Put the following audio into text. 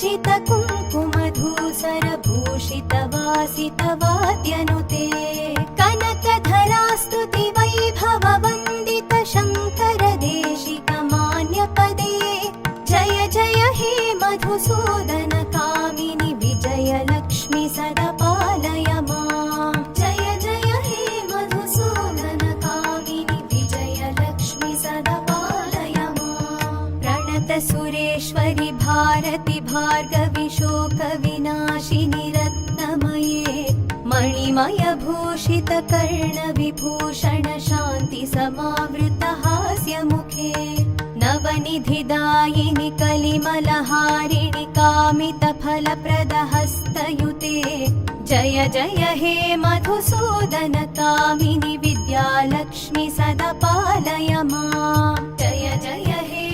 विराजित कुङ्कुमधूसरभूषितवासितवाद्यनुते कनकधरास्तुति वैभववन्दित शङ्कर देशिकमान्यपदे जय जय हे मधुसूदन कामिनि विजयलक्ष्मि सदा पालय माम् जय जय हे मधुसूदन कामिनि विजयलक्ष्मि सदा पालय माम् प्रणत सुरेश्वरि भारति भार्गवि शोकविनाशिनि रत्नमये मणिमय भूषित कर्णविभूषण शान्ति समावृत हास्यमुखे नवनिधिदायिनि कलिमलहारिणि कामितफलप्रद हस्तयुते जय जय हे मधुसूदन कामिनि विद्यालक्ष्मि सदा पालय माम् जय जय हे